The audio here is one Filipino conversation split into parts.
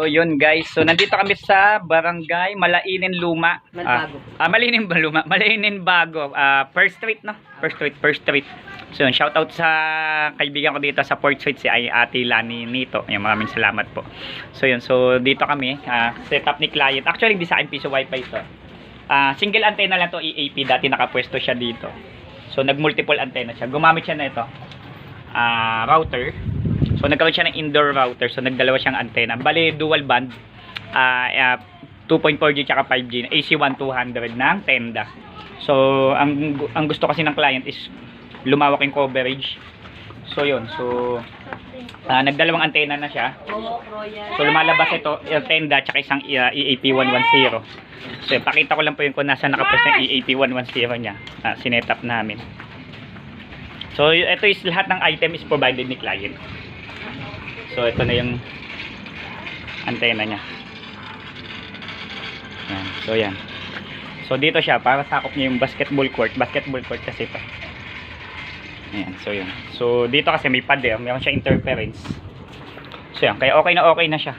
So, yun guys. So, nandito kami sa Barangay Malainin Luma. Malinin Luma. Malainin Bago. First Street, no? First Street. So, yun. Shout out sa kaibigan ko dito sa Port Street, si Ate Lani Nito. Yung maraming salamat po. So, yun. So, dito kami. Setup ni client. Actually, hindi sa akin piso wifi to. Single antenna lang to, EAP. Dati nakapwesto siya dito. So, nag-multiple antenna siya. Gumamit siya na ito. Router. So nagkaroon siya ng indoor router. So nagdalawa siyang antenna. Bali dual band. 2.4G tsaka 5G. AC1200 ng tenda. So ang gusto kasi ng client is lumawak yung coverage. So yun. So nagdalawang antenna na siya. So lumalabas ito yung tenda tsaka isang EAP110. So pakita ko lang po yung kung nasa nakapress ng EAP110 niya. Sinetup namin. So ito is lahat ng item is provided ni client. So ito na yung antenna niya. Yan. So yan. So dito siya para sakop niya yung basketball court. Basketball court kasi ito. Ayan. So yun. So dito kasi may pader. Meron siya interference. So yan. Kaya okay na siya.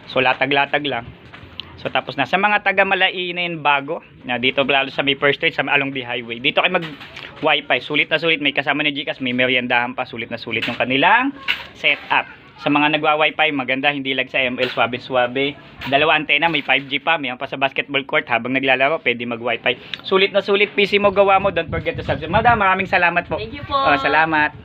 So latag-latag lang. So tapos na sa mga taga Malainin Bago, na dito lalo sa may First Street sa along the highway. Dito kayo mag wifi, sulit na sulit, may kasama ni GCash, may meriendahan pa, sulit na sulit yung kanilang setup. Sa mga nagwa-wifi, maganda, hindi lag sa ML, swabe-swabe. Dalawa antena, may 5G pa, may pa sa basketball court habang naglalaro, pwede mag-wifi. Sulit na sulit, PC mo, gawa mo, don't forget to subscribe. Madam, maraming salamat po. Thank you po. Salamat.